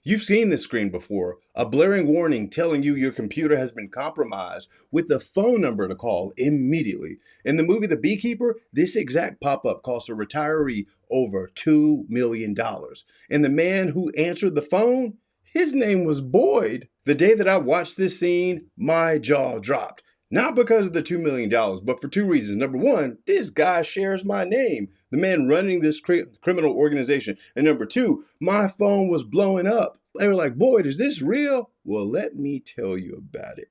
You've seen this screen before, a blaring warning telling you your computer has been compromised with the phone number to call immediately. In the movie The Beekeeper, this exact pop-up cost a retiree over $2 million. And the man who answered the phone, his name was Boyd. The day that I watched this scene, my jaw dropped. Not because of the $2 million, but for two reasons. Number one, this guy shares my name, the man running this criminal organization. And number two, my phone was blowing up. They were like, Boyd, is this real? Well, let me tell you about it.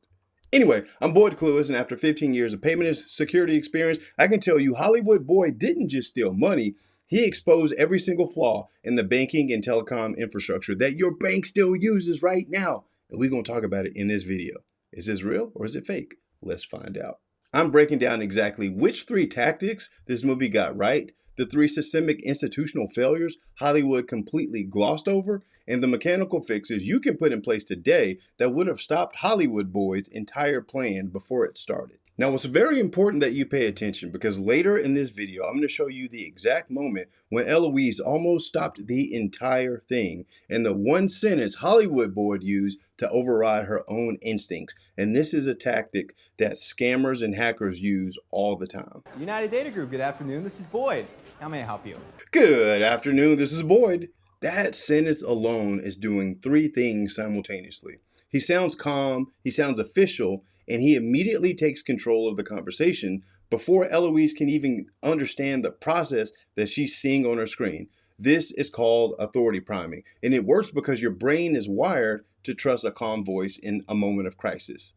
Anyway, I'm Boyd Clueless, and after 15 years of payment and security experience, I can tell you Hollywood Boyd didn't just steal money. He exposed every single flaw in the banking and telecom infrastructure that your bank still uses right now. And we're going to talk about it in this video. Is this real or is it fake? Let's find out. I'm breaking down exactly which three tactics this movie got right, the three systemic institutional failures Hollywood completely glossed over, and the mechanical fixes you can put in place today that would have stopped Hollywood Boyd's entire plan before it started. Now, it's very important that you pay attention because later in this video, I'm going to show you the exact moment when Eloise almost stopped the entire thing and the one sentence Hollywood Boyd used to override her own instincts. And this is a tactic that scammers and hackers use all the time. United Data Group, good afternoon. This is Boyd. How may I help you? Good afternoon. This is Boyd. That sentence alone is doing three things simultaneously. He sounds calm, he sounds official, and he immediately takes control of the conversation before Eloise can even understand the process that she's seeing on her screen. This is called authority priming, and it works because your brain is wired to trust a calm voice in a moment of crisis.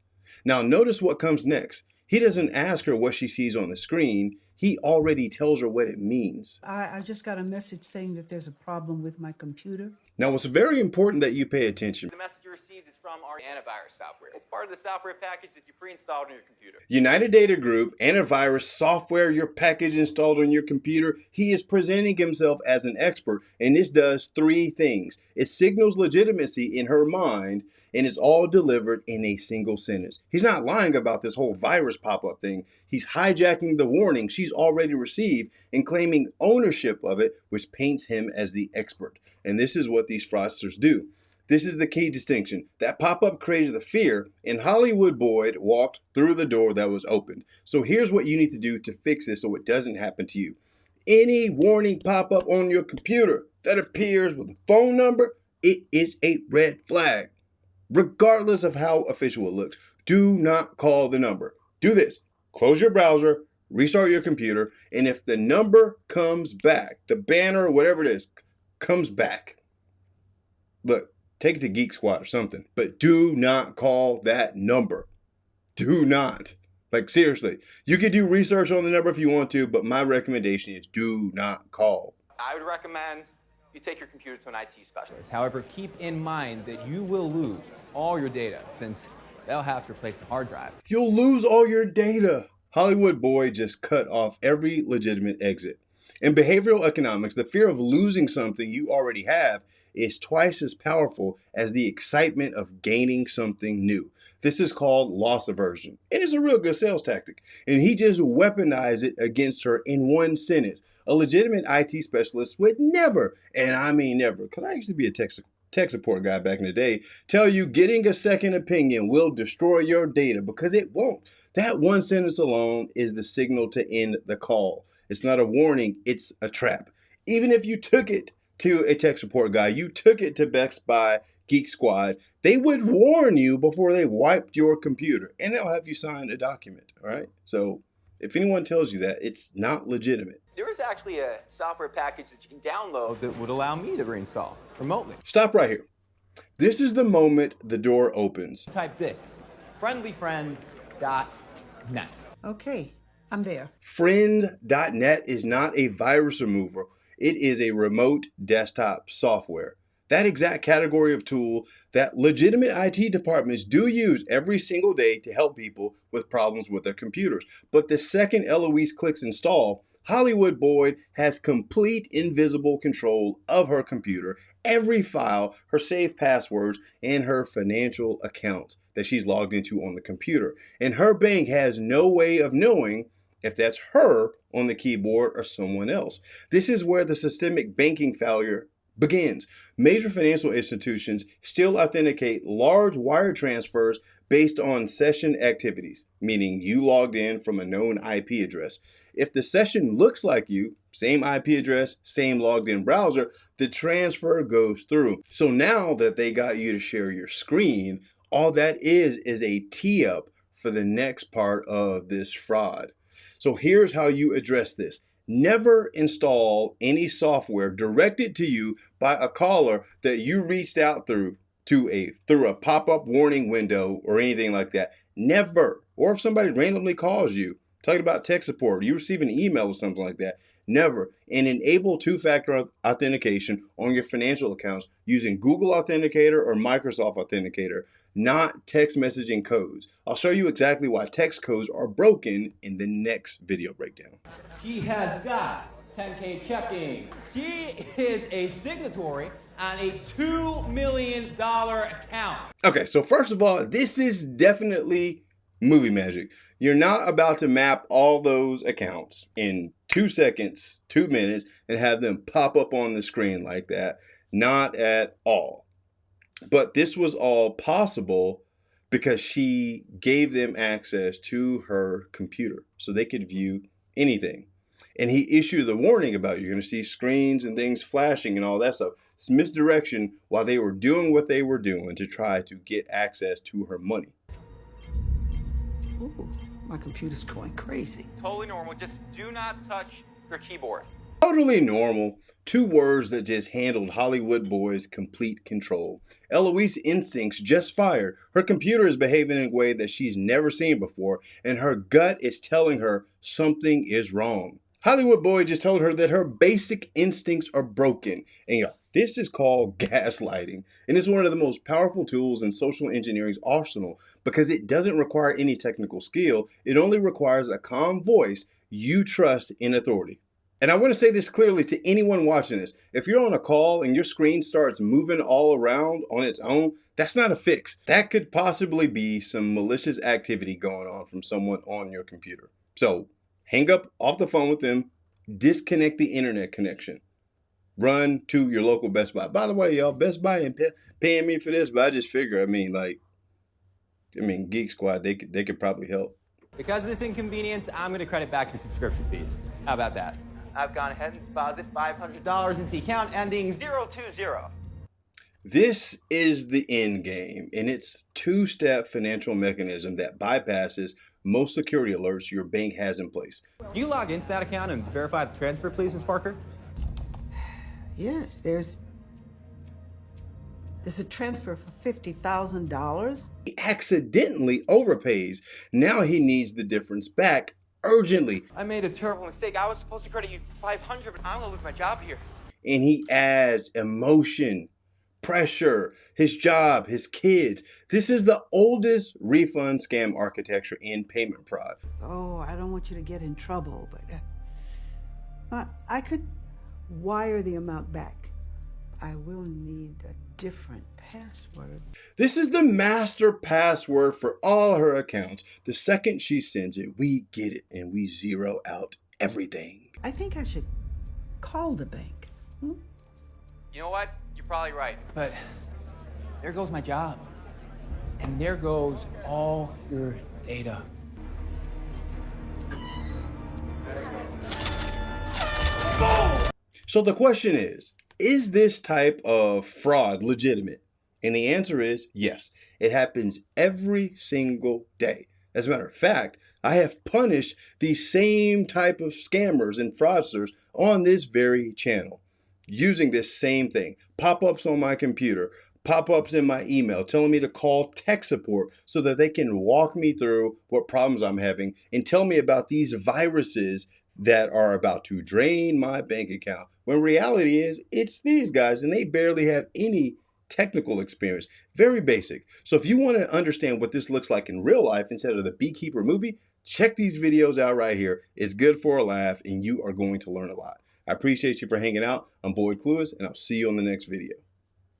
Now notice what comes next. He doesn't ask her what she sees on the screen. He already tells her what it means. I just got a message saying that there's a problem with my computer. Now, it's very important that you pay attention. The message you received is from our antivirus software. It's part of the software package that you pre-installed on your computer. United Data Group, antivirus software, your package installed on your computer. He is presenting himself as an expert, and this does three things. It signals legitimacy in her mind, and it's all delivered in a single sentence. He's not lying about this whole virus pop-up thing. He's hijacking the warning she's already received and claiming ownership of it, which paints him as the expert. And this is what these fraudsters do. This is the key distinction. That pop-up created the fear, and Hollywood Boyd walked through the door that was opened. So here's what you need to do to fix this so it doesn't happen to you. Any warning pop-up on your computer that appears with a phone number, it is a red flag. Regardless of how official it looks, do not call the number. Do this. Close your browser, restart your computer, and if the number comes back, the banner or whatever it is, comes back, look, take it to Geek Squad or something, but do not call that number. Do not. Like, seriously, you can do research on the number if you want to, but my recommendation is do not call. I would recommend you take your computer to an IT specialist. However, keep in mind that you will lose all your data since they'll have to replace the hard drive. You'll lose all your data. Hollywood Boyd just cut off every legitimate exit. In behavioral economics, the fear of losing something you already have is twice as powerful as the excitement of gaining something new. This is called loss aversion. It is a real good sales tactic. And he just weaponized it against her in one sentence. A legitimate IT specialist would never, and I mean never, because I used to be a tech support guy back in the day, tell you getting a second opinion will destroy your data, because it won't. That one sentence alone is the signal to end the call. It's not a warning, it's a trap. Even if you took it to a tech support guy, you took it to Best Buy, Geek Squad, they would warn you before they wiped your computer, and they'll have you sign a document, all right? So if anyone tells you that, it's not legitimate. There is actually a software package that you can download that would allow me to reinstall remotely. Stop right here. This is the moment the door opens. Type this, friendlyfriend.net. Okay, I'm there. Friend.net is not a virus remover. It is a remote desktop software. That exact category of tool that legitimate IT departments do use every single day to help people with problems with their computers. But the second Eloise clicks install, Hollywood Boyd has complete invisible control of her computer, every file, her saved passwords, and her financial accounts that she's logged into on the computer. And her bank has no way of knowing if that's her on the keyboard or someone else. This is where the systemic banking failure begins. Major financial institutions still authenticate large wire transfers based on session activities, meaning you logged in from a known IP address. If the session looks like you, same IP address, same logged in browser, the transfer goes through. So now that they got you to share your screen, all that is a tee up for the next part of this fraud. So here's how you address this. Never install any software directed to you by a caller that you reached out through a pop-up warning window or anything like that. Never. Or if somebody randomly calls you, talking about tech support, you receive an email or something like that. Never. And enable two-factor authentication on your financial accounts using Google Authenticator or Microsoft Authenticator, not text messaging codes. I'll show you exactly why text codes are broken in the next video breakdown. She has got 10K checking. She is a signatory on a $2 million account. Okay, so first of all, this is definitely movie magic. You're not about to map all those accounts in 2 seconds, 2 minutes, and have them pop up on the screen like that. Not at all. But this was all possible because she gave them access to her computer so they could view anything. And he issued the warning about you're going to see screens and things flashing and all that stuff. It's misdirection while they were doing what they were doing to try to get access to her money. Ooh, my computer's going crazy. Totally normal. Just do not touch your keyboard. Totally normal. 2 words that just handled Hollywood boys' complete control. Eloise instincts just fired. Her computer is behaving in a way that she's never seen before, and her gut is telling her something is wrong. Hollywood boy just told her that her basic instincts are broken. And this is called gaslighting. And it's one of the most powerful tools in social engineering's arsenal because it doesn't require any technical skill. It only requires a calm voice you trust in authority. And I want to say this clearly to anyone watching this. If you're on a call and your screen starts moving all around on its own, that's not a fix. That could possibly be some malicious activity going on from someone on your computer. So hang up off the phone with them, disconnect the internet connection, run to your local Best Buy. By the way, y'all, Best Buy ain't paying me for this, but I just figure, Geek Squad, they could probably help. Because of this inconvenience, I'm going to credit back your subscription fees. How about that? I've gone ahead and deposited $500 into the account ending 020. This is the Endgame, and it's two-step financial mechanism that bypasses most security alerts your bank has in place. Can you log into that account and verify the transfer, please, Ms. Parker? Yes, there's a transfer for $50,000. He accidentally overpays. Now he needs the difference back urgently. I made a terrible mistake. I was supposed to credit you $500, but I'm gonna lose my job here. And he adds emotion, pressure, his job, his kids. This is the oldest refund scam architecture in payment fraud. Oh, I don't want you to get in trouble, but I could wire the amount back. I will need a different password. This is the master password for all her accounts. The second she sends it, we get it and we zero out everything. I think I should call the bank. You know what? You're probably right. But there goes my job. And there goes all your data. So the question is this type of fraud legitimate? And the answer is yes. It happens every single day. As a matter of fact, I have punished the same type of scammers and fraudsters on this very channel using this same thing. Pop-ups on my computer, pop-ups in my email telling me to call tech support so that they can walk me through what problems I'm having and tell me about these viruses that are about to drain my bank account. When reality is, it's these guys and they barely have any technical experience. Very basic. So if you want to understand what this looks like in real life instead of the Beekeeper movie, check these videos out right here. It's good for a laugh and you are going to learn a lot. I appreciate you for hanging out. I'm Boyd Cluis and I'll see you on the next video.